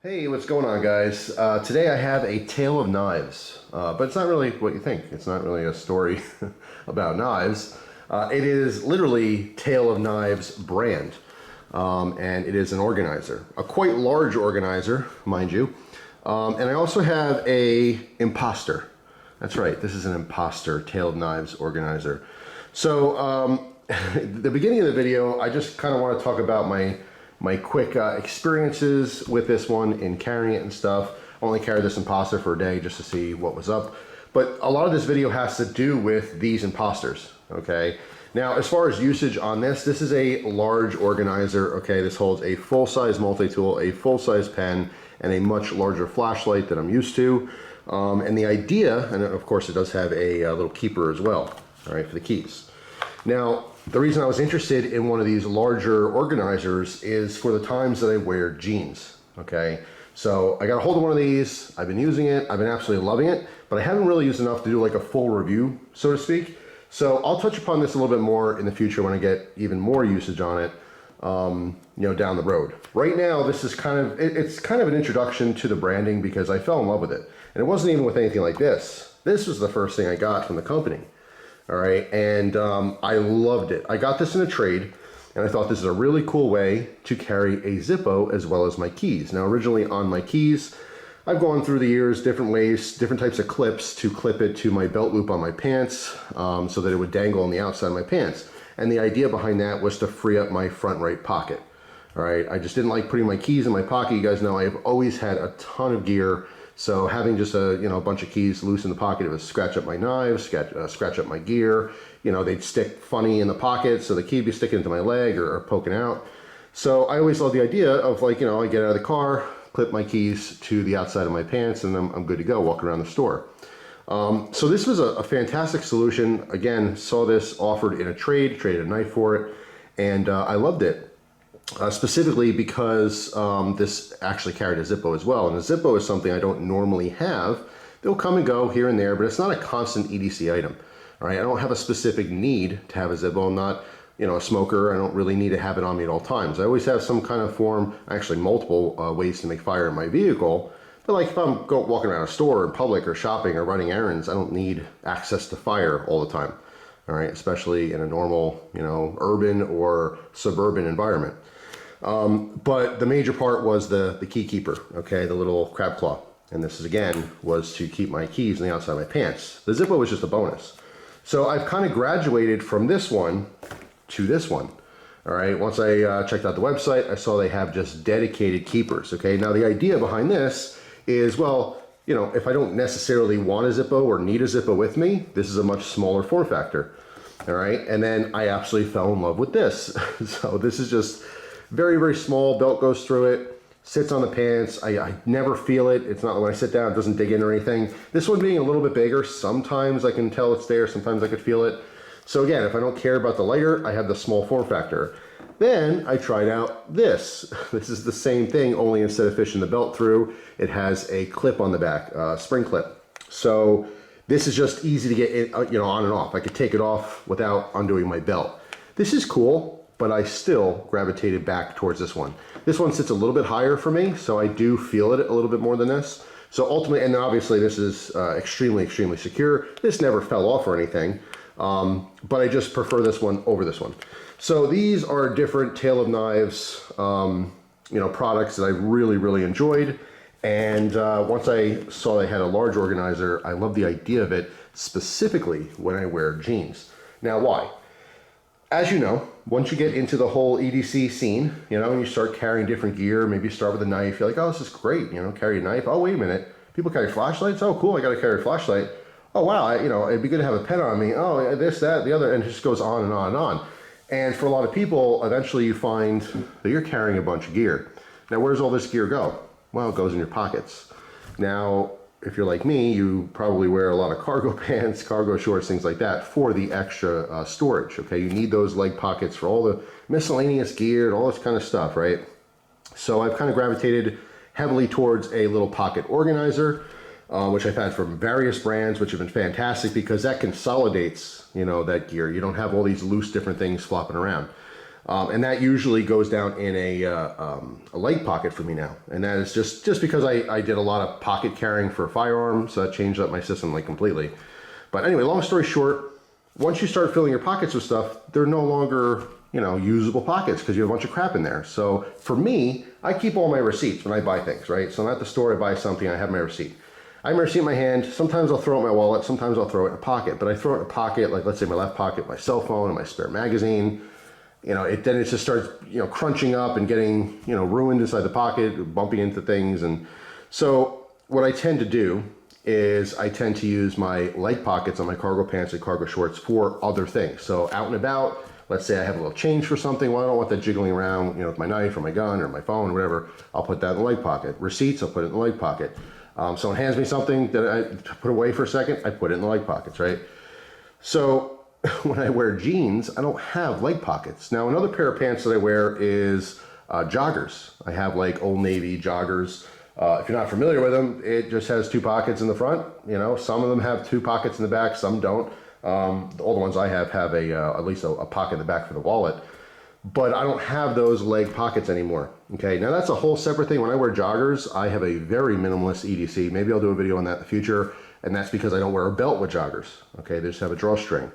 Hey, what's going on, guys? Today I have a tale of knives, but it's not really what you think. It's not really a story about knives. It is literally Tale of Knives brand, and it is an organizer, a quite large organizer, mind you. And I also have a imposter. That's right, this is an imposter Tale of Knives organizer. So the beginning of the video, I just kind of want to talk about my quick experiences with this one in carrying it and stuff. I only carried this imposter for a day just to see what was up. But a lot of this video has to do with these imposters, okay? Now, as far as usage on this is a large organizer, okay? This holds a full-size multi-tool, a full-size pen, and a much larger flashlight than I'm used to. And the idea, and of course it does have a little keeper as well, all right, for the keys. Now, the reason I was interested in one of these larger organizers is for the times that I wear jeans, okay? So I got a hold of one of these, I've been using it, I've been absolutely loving it, but I haven't really used enough to do like a full review, so to speak. So I'll touch upon this a little bit more in the future when I get even more usage on it, down the road. Right now, this is it's kind of an introduction to the branding because I fell in love with it. And it wasn't even with anything like this. This was the first thing I got from the company. All right, and I loved it. I got this in a trade, and I thought this is a really cool way to carry a Zippo as well as my keys. Now, originally on my keys, I've gone through the years different ways, different types of clips to clip it to my belt loop on my pants so that it would dangle on the outside of my pants. And the idea behind that was to free up my front right pocket. All right, I just didn't like putting my keys in my pocket. You guys know I've always had a ton of gear. So having just a bunch of keys loose in the pocket, it would scratch up my knives, scratch up my gear. They'd stick funny in the pocket, so the key would be sticking into my leg or poking out. So I always loved the idea of I get out of the car, clip my keys to the outside of my pants, and I'm good to go, walk around the store. So this was a fantastic solution. Again, saw this offered in a trade, traded a knife for it, and I loved it. Specifically because this actually carried a Zippo as well. And a Zippo is something I don't normally have. They'll come and go here and there, but it's not a constant EDC item. All right, I don't have a specific need to have a Zippo. I'm not, a smoker. I don't really need to have it on me at all times. I always have some kind of form, actually multiple ways to make fire in my vehicle. But like if I'm walking around a store in public or shopping or running errands, I don't need access to fire all the time. All right, especially in a normal, urban or suburban environment. But the major part was the key keeper, okay, the little crab claw. And this is, again, was to keep my keys on the outside of my pants. The Zippo was just a bonus. So I've kind of graduated from this one to this one. All right, once I checked out the website, I saw they have just dedicated keepers, okay? Now the idea behind this is, well, if I don't necessarily want a Zippo or need a Zippo with me, this is a much smaller form factor, all right? And then I absolutely fell in love with this. So this is just very, very small, belt goes through it, sits on the pants. I never feel it. It's not when I sit down, it doesn't dig in or anything. This one being a little bit bigger, sometimes I can tell it's there, sometimes I could feel it. So again, if I don't care about the lighter, I have the small form factor. Then I tried out this. This is the same thing, only instead of fishing the belt through, it has a clip on the back, spring clip. So this is just easy to get it, on and off. I could take it off without undoing my belt. This is cool, but I still gravitated back towards this one. This one sits a little bit higher for me, so I do feel it a little bit more than this. So ultimately, and obviously this is extremely, extremely secure. This never fell off or anything, but I just prefer this one over this one. So these are different Tale of Knives, products that I really, really enjoyed. And once I saw they had a large organizer, I love the idea of it, specifically when I wear jeans. Now, why? As you know, once you get into the whole EDC scene, and you start carrying different gear, maybe you start with a knife, you're like, oh, this is great, carry a knife. Oh, wait a minute, people carry flashlights? Oh, cool, I gotta carry a flashlight. Oh, wow, it'd be good to have a pen on me. Oh, this, that, the other, and it just goes on and on and on. And for a lot of people, eventually you find that you're carrying a bunch of gear. Now, where's all this gear go? Well, it goes in your pockets. Now, if you're like me, you probably wear a lot of cargo pants, cargo shorts, things like that for the extra storage, okay? You need those leg pockets for all the miscellaneous gear and all this kind of stuff, right? So I've kind of gravitated heavily towards a little pocket organizer, which I've had from various brands, which have been fantastic because that consolidates, that gear. You don't have all these loose different things flopping around. And that usually goes down in a leg pocket for me now. And that is just because I did a lot of pocket carrying for a firearm, so that changed up my system like completely. But anyway, long story short, once you start filling your pockets with stuff, they're no longer, you know, usable pockets because you have a bunch of crap in there. So for me, I keep all my receipts when I buy things, right? So I'm at the store, I buy something, I have my receipt. I have my receipt in my hand. Sometimes I'll throw it in my wallet, sometimes I'll throw it in a pocket. But I throw it in a pocket, like let's say my left pocket, my cell phone, and my spare magazine. You know, then it just starts, you know, crunching up and getting, you know, ruined inside the pocket, bumping into things. And so what I tend to do is I tend to use my leg pockets on my cargo pants and cargo shorts for other things. So out and about, let's say I have a little change for something. Well, I don't want that jiggling around, you know, with my knife or my gun or my phone or whatever. I'll put that in the leg pocket. Receipts, I'll put it in the leg pocket. Someone hands me something that I put away for a second, I put it in the leg pockets, right? So when I wear jeans, I don't have leg pockets. Now, another pair of pants that I wear is joggers. I have like Old Navy joggers. If you're not familiar with them, it just has two pockets in the front. You know, some of them have two pockets in the back, some don't. All the ones I have at least a pocket in the back for the wallet. But I don't have those leg pockets anymore. Okay, now that's a whole separate thing. When I wear joggers, I have a very minimalist EDC. Maybe I'll do a video on that in the future. And that's because I don't wear a belt with joggers. Okay, they just have a drawstring.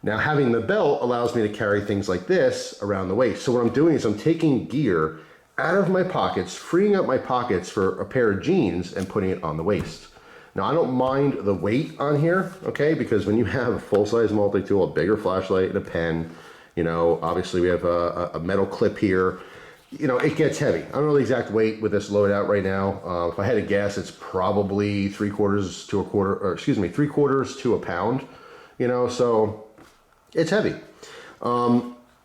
Now having the belt allows me to carry things like this around the waist. So what I'm doing is I'm taking gear out of my pockets, freeing up my pockets for a pair of jeans and putting it on the waist. Now I don't mind the weight on here, okay? Because when you have a full-size multi-tool, a bigger flashlight, and a pen, you know, obviously we have a metal clip here, you know, it gets heavy. I don't know the exact weight with this load out right now. If I had to guess, it's probably 3/4 to a pound, you know, so it's heavy.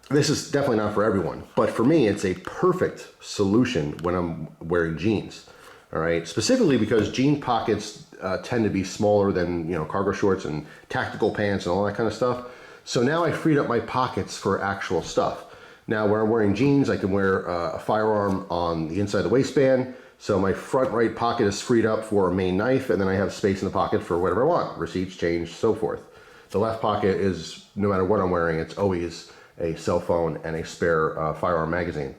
This is definitely not for everyone, but for me, it's a perfect solution when I'm wearing jeans. All right, specifically because jean pockets tend to be smaller than, you know, cargo shorts and tactical pants and all that kind of stuff. So now I freed up my pockets for actual stuff. Now, where I'm wearing jeans, I can wear a firearm on the inside of the waistband. So my front right pocket is freed up for a main knife, and then I have space in the pocket for whatever I want, receipts, change, so forth. The left pocket is, no matter what I'm wearing, it's always a cell phone and a spare firearm magazine.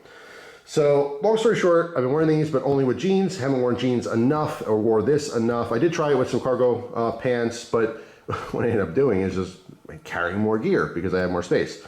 So long story short, I've been wearing these, but only with jeans. Haven't worn jeans enough or wore this enough. I did try it with some cargo pants, but what I ended up doing is just carrying more gear because I have more space.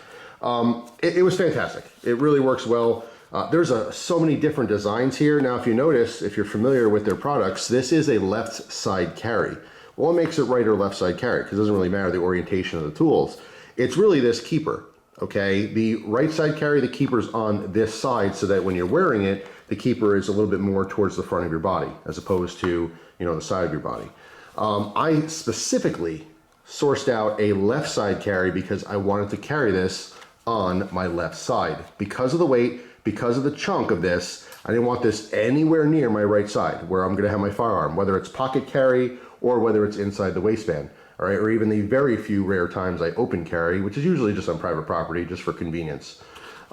It was fantastic. It really works well. There's so many different designs here. Now, if you notice, if you're familiar with their products, this is a left side carry. Well, what makes it right or left side carry? Because it doesn't really matter the orientation of the tools. It's really this keeper. Okay, the right side carry, the keeper's on this side so that when you're wearing it, the keeper is a little bit more towards the front of your body as opposed to, you know, the side of your body. I specifically sourced out a left side carry because I wanted to carry this on my left side. Because of the weight, because of the chunk of this, I didn't want this anywhere near my right side where I'm going to have my firearm, whether it's pocket carry or whether it's inside the waistband. All right, or even the very few rare times I open carry, which is usually just on private property, just for convenience.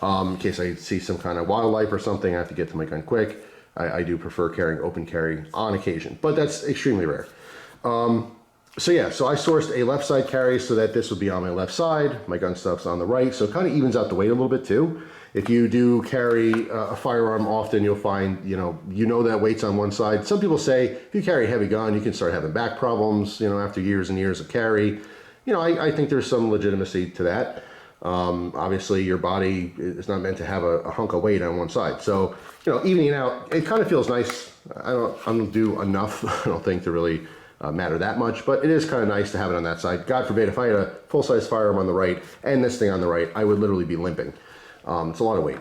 In case I see some kind of wildlife or something, I have to get to my gun quick. I do prefer carrying open carry on occasion, but that's extremely rare. So yeah, so I sourced a left side carry so that this would be on my left side. My gun stuff's on the right, so it kind of evens out the weight a little bit too. If you do carry a firearm often, you'll find, you know that weight's on one side. Some people say if you carry a heavy gun, you can start having back problems, you know, after years and years of carry. You know, I think there's some legitimacy to that. Obviously, your body is not meant to have a hunk of weight on one side. So, you know, evening it out, it kind of feels nice. I don't do enough, I don't think, to really matter that much, but it is kind of nice to have it on that side. God forbid, if I had a full-size firearm on the right and this thing on the right, I would literally be limping. It's a lot of weight.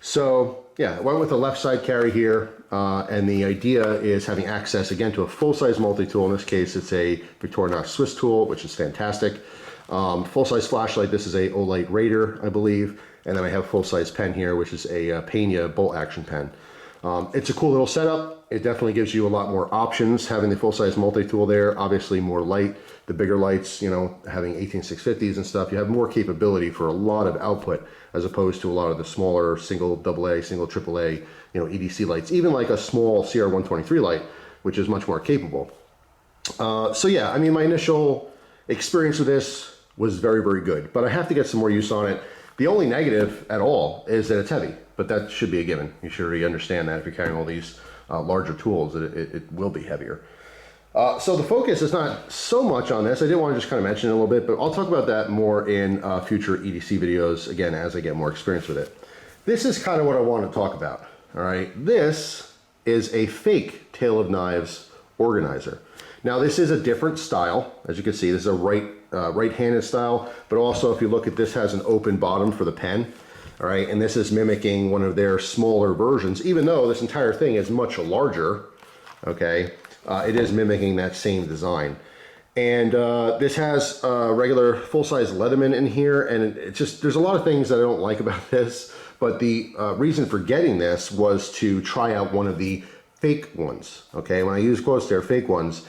So yeah, I went with the left side carry here, and the idea is having access again to a full-size multi-tool. In this case, it's a Victorinox Swiss tool, which is fantastic. Full-size flashlight, this is a Olight Raider, I believe, and then I have a full-size pen here, which is a Pena bolt action pen. It's a cool little setup. It definitely gives you a lot more options having the full-size multi-tool there. Obviously more light, the bigger lights, you know, having 18650s and stuff, you have more capability for a lot of output as opposed to a lot of the smaller single AA, single AAA, you know, EDC lights, even like a small CR123 light, which is much more capable. So yeah, I mean, my initial experience with this was very, very good, but I have to get some more use on it. The only negative at all is that it's heavy, but that should be a given. You should already understand that if you're carrying all these larger tools, that it will be heavier. So the focus is not so much on this. I did want to just kind of mention it a little bit, but I'll talk about that more in future EDC videos, again, as I get more experience with it. This is kind of what I want to talk about, all right? This is a fake tail of knives organizer. Now, this is a different style. As you can see, this is a right-handed style, but also if you look at this, has an open bottom for the pen, all right? And this is mimicking one of their smaller versions, even though this entire thing is much larger, okay? It is mimicking that same design. And this has a regular full-size Leatherman in here, and it's just, there's a lot of things that I don't like about this, but the reason for getting this was to try out one of the fake ones, okay? When I use quotes there, fake ones,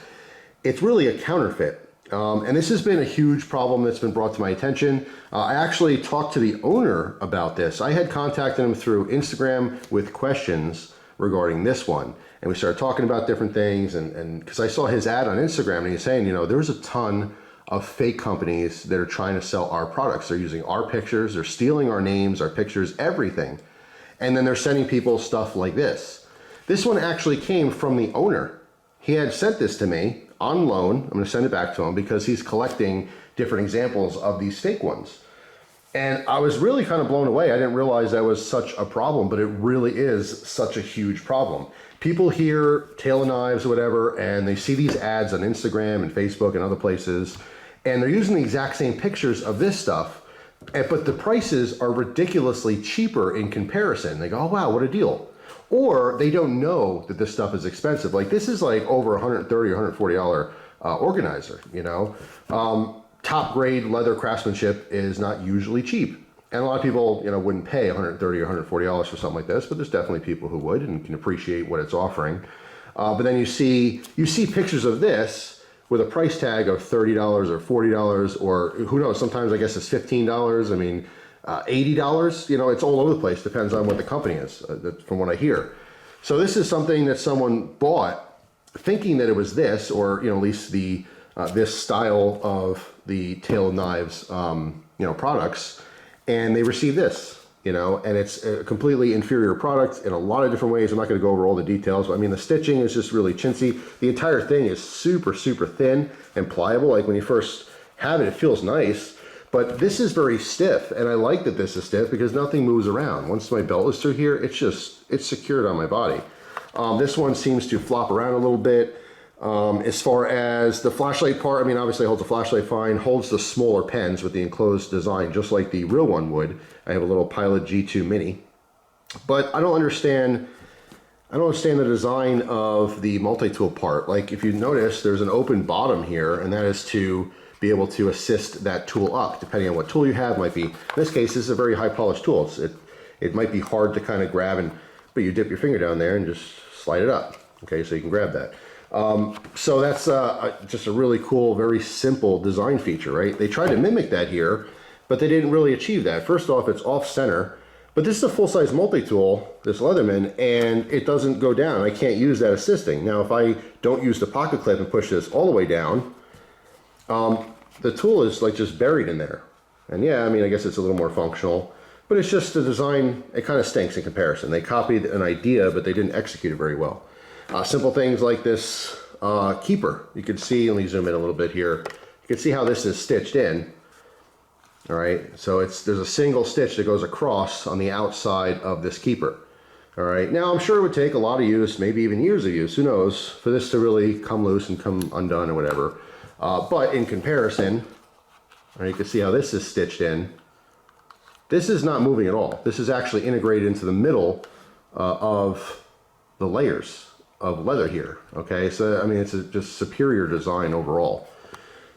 it's really a counterfeit. And this has been a huge problem that's been brought to my attention. I actually talked to the owner about this. I had contacted him through Instagram with questions regarding this one. And we started talking about different things, and because I saw his ad on Instagram, and he's saying, you know, there's a ton of fake companies that are trying to sell our products. They're using our pictures, they're stealing our names, our pictures, everything. And then they're sending people stuff like this. This one actually came from the owner. He had sent this to me on loan. I'm going to send it back to him because he's collecting different examples of these fake ones. And I was really kind of blown away. I didn't realize that was such a problem, but it really is such a huge problem. People hear tail of knives or whatever, and they see these ads on Instagram and Facebook and other places, and they're using the exact same pictures of this stuff, but the prices are ridiculously cheaper in comparison. They go, oh wow, what a deal. Or they don't know that this stuff is expensive. Like this is like over $130 or $140 organizer, you know. Top grade leather craftsmanship is not usually cheap. And a lot of people, you know, wouldn't pay $130 or $140 for something like this, but there's definitely people who would and can appreciate what it's offering. But then you see pictures of this with a price tag of $30 or $40, or who knows, sometimes I guess it's $15. I mean, $80, you know, it's all over the place. Depends on what the company is, from what I hear. So this is something that someone bought thinking that it was this, or, you know, at least the this style of the tail knives, you know, products, and they received this, you know, and it's a completely inferior product in a lot of different ways. I'm not going to go over all the details, but I mean, the stitching is just really chintzy. The entire thing is super, super thin and pliable. Like when you first have it, it feels nice, but this is very stiff. And I like that this is stiff because nothing moves around. Once my belt is through here, it's secured on my body. This one seems to flop around a little bit. As far as the flashlight part, I mean, obviously it holds the flashlight fine, holds the smaller pens with the enclosed design, just like the real one would. I have a little Pilot G2 Mini, but I don't understand the design of the multi-tool part. Like if you notice, there's an open bottom here, and that is to be able to assist that tool up, depending on what tool you have. Might be, in this case, this is a very high polished tool. It might be hard to kind of grab, but you dip your finger down there and just slide it up. Okay, so you can grab that. So that's just a really cool, very simple design feature, right? They tried to mimic that here, but they didn't really achieve that. First off, it's off center, but this is a full-size multi-tool, this Leatherman, and it doesn't go down. I can't use that assisting. Now, if I don't use the pocket clip and push this all the way down, the tool is like just buried in there. And yeah, I mean, I guess it's a little more functional, but it's just the design, it kind of stinks in comparison. They copied an idea, but they didn't execute it very well. Simple things like this keeper. You can see, let me zoom in a little bit here. You can see how this is stitched in. All right, so there's a single stitch that goes across on the outside of this keeper. All right, now I'm sure it would take a lot of use, maybe even years of use, who knows, for this to really come loose and come undone or whatever. But in comparison, you can see how this is stitched in. This is not moving at all. This is actually integrated into the middle of the layers of leather here. Okay, so I mean, it's just superior design overall.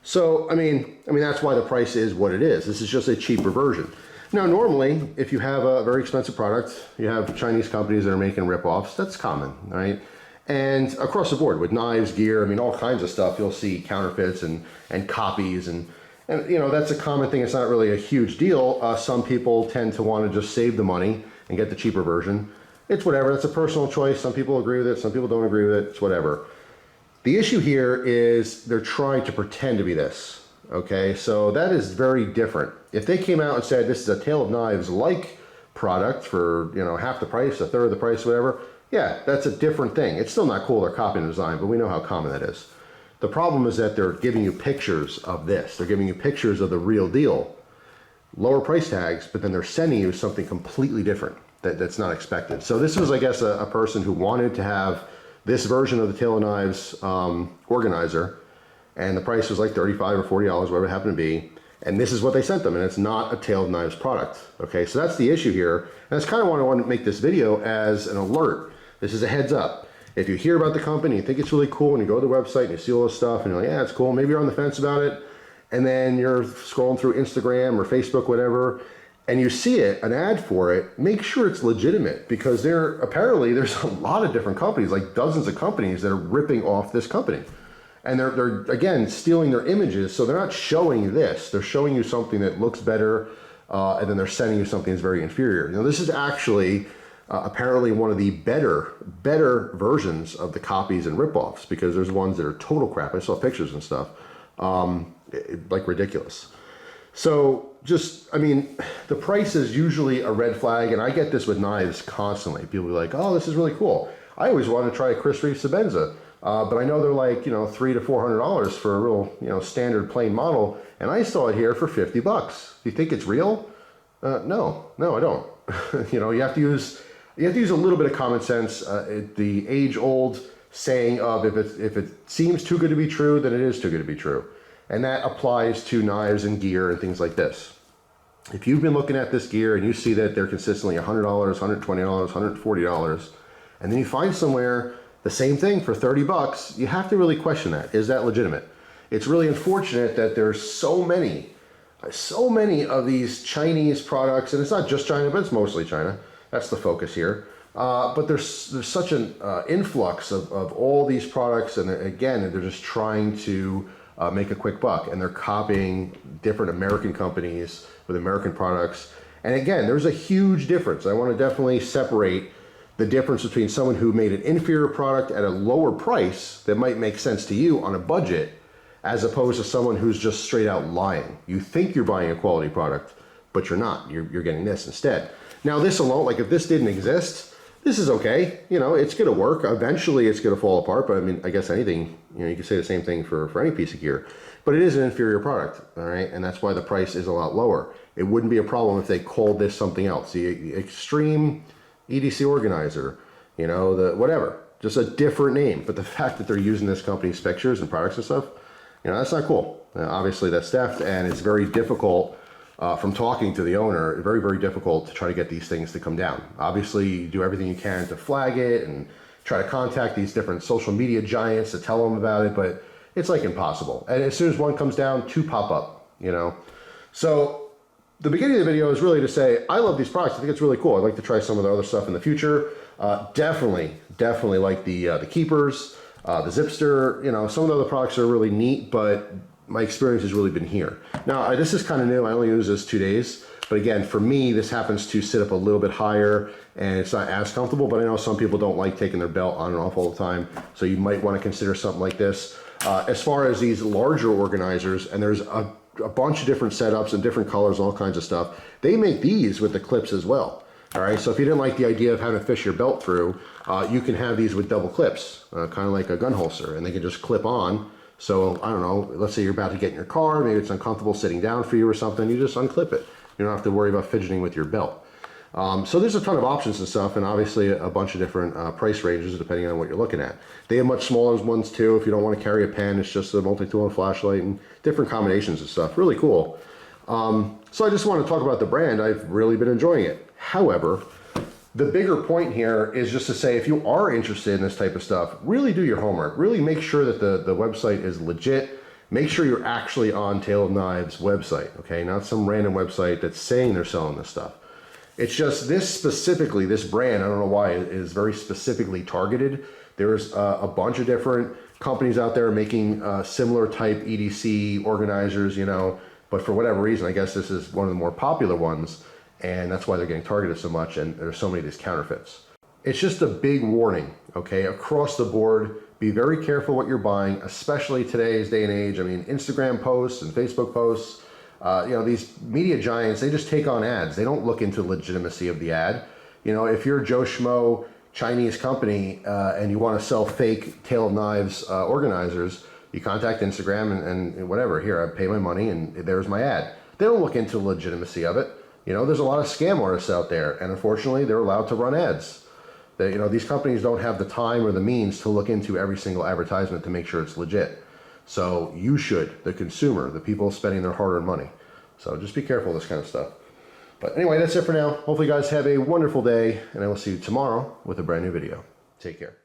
So I mean that's why the price is what it is. This is just a cheaper version. Now normally, if you have a very expensive product, you have Chinese companies that are making rip-offs. That's common, right? And across the board with knives, gear, I mean all kinds of stuff, you'll see counterfeits and copies, and you know, that's a common thing. It's not really a huge deal. Some people tend to want to just save the money and get the cheaper version. It's whatever, that's a personal choice. Some people agree with it, some people don't agree with it, it's whatever. The issue here is they're trying to pretend to be this, Okay, so that is very different. If they came out and said this is a Tale of Knives like product for, you know, half the price, a third of the price, whatever, yeah, that's a different thing. It's still not cool they're copying the design, but we know how common that is. The problem is that they're giving you pictures of this. They're giving you pictures of the real deal, lower price tags, but then they're sending you something completely different that's not expected. So this was, I guess, a person who wanted to have this version of the Tale of Knives organizer, and the price was like $35 or $40, whatever it happened to be. And this is what they sent them, and it's not a Tale of Knives product. Okay, so that's the issue here. And that's kind of why I wanted to make this video as an alert. This is a heads up. If you hear about the company, you think it's really cool, and you go to the website and you see all this stuff, and you're like, yeah, it's cool. Maybe you're on the fence about it, and then you're scrolling through Instagram or Facebook, whatever, and you see it, an ad for it, make sure it's legitimate, because apparently there's a lot of different companies, like dozens of companies that are ripping off this company. And they're again, stealing their images, so they're not showing this. They're showing you something that looks better, and then they're sending you something that's very inferior. You know, this is actually apparently one of the better versions of the copies and ripoffs, because there's ones that are total crap. I saw pictures and stuff, like ridiculous. So just, I mean, the price is usually a red flag, and I get this with knives constantly. People be like, oh, this is really cool. I always wanted to try a Chris Reeve Sebenza. But I know they're like, you know, $300 to $400 for a real, you know, standard plain model, and I saw it here for $50. Do you think it's real? No, I don't. You know, you have to use a little bit of common sense. The age-old saying of if it seems too good to be true, then it is too good to be true, and that applies to knives and gear and things like this. If you've been looking at this gear and you see that they're consistently $100, $120, $140, and then you find somewhere the same thing for $30, you have to really question that. Is that legitimate? It's really unfortunate that there's so many of these Chinese products, and it's not just China, but it's mostly China. That's the focus here. But there's such an influx of all these products, and again, they're just trying to make a quick buck, and they're copying different American companies with American products. And again, there's a huge difference. I want to definitely separate the difference between someone who made an inferior product at a lower price that might make sense to you on a budget, as opposed to someone who's just straight out lying. You think you're buying a quality product, but you're not. You're getting this instead. Now this alone, like if this didn't exist, this is okay. You know, it's gonna work. Eventually it's gonna fall apart, but I mean, I guess anything, you know, you can say the same thing for any piece of gear, but it is an inferior product, all right? And that's why the price is a lot lower. It wouldn't be a problem if they called this something else. The Extreme EDC Organizer, you know, the whatever, just a different name. But the fact that they're using this company's pictures and products and stuff, you know, that's not cool. Obviously that's theft, and it's very difficult from talking to the owner, very difficult to try to get these things to come down. Obviously you do everything you can to flag it and try to contact these different social media giants to tell them about it, but it's like impossible. And as soon as one comes down, two pop up, you know. So the beginning of the video is really to say, I love these products. I think it's really cool. I'd like to try some of the other stuff in the future. Definitely like the keepers, the Zipster. You know, some of the other products are really neat, but my experience has really been here. Now, this is kind of new. I only use this 2 days. But again, for me, this happens to sit up a little bit higher, and it's not as comfortable, but I know some people don't like taking their belt on and off all the time. So you might want to consider something like this. As far as these larger organizers, and there's a bunch of different setups and different colors, all kinds of stuff. They make these with the clips as well. All right, so if you didn't like the idea of having to fish your belt through, you can have these with double clips, kind of like a gun holster, and they can just clip on. So I don't know, let's say you're about to get in your car, maybe it's uncomfortable sitting down for you or something, you just unclip it. You don't have to worry about fidgeting with your belt. So there's a ton of options and stuff, and obviously a bunch of different price ranges depending on what you're looking at. They have much smaller ones too. If you don't want to carry a pen, it's just a multi-tool and flashlight and different combinations and stuff. Really cool. So I just want to talk about the brand. I've really been enjoying it. However, the bigger point here is just to say, if you are interested in this type of stuff, really do your homework. Really make sure that the website is legit. Make sure you're actually on Tale of Knives website, okay? Not some random website that's saying they're selling this stuff. It's just this specifically, this brand, I don't know why, it is very specifically targeted. There's a bunch of different companies out there making similar type EDC organizers, you know, but for whatever reason, I guess this is one of the more popular ones, and that's why they're getting targeted so much, and there's so many of these counterfeits. It's just a big warning, okay, across the board. Be very careful what you're buying, especially today's day and age. I mean, Instagram posts and Facebook posts, you know, these media giants, they just take on ads. They don't look into legitimacy of the ad. You know, if you're Joe Schmo Chinese company and you want to sell fake Tale of Knives organizers, you contact Instagram and whatever. Here, I pay my money and there's my ad. They don't look into the legitimacy of it. You know, there's a lot of scam artists out there, and unfortunately, they're allowed to run ads. You know, these companies don't have the time or the means to look into every single advertisement to make sure it's legit. So you should, the consumer, the people spending their hard-earned money. So just be careful of this kind of stuff. But anyway, that's it for now. Hopefully you guys have a wonderful day, and I will see you tomorrow with a brand new video. Take care.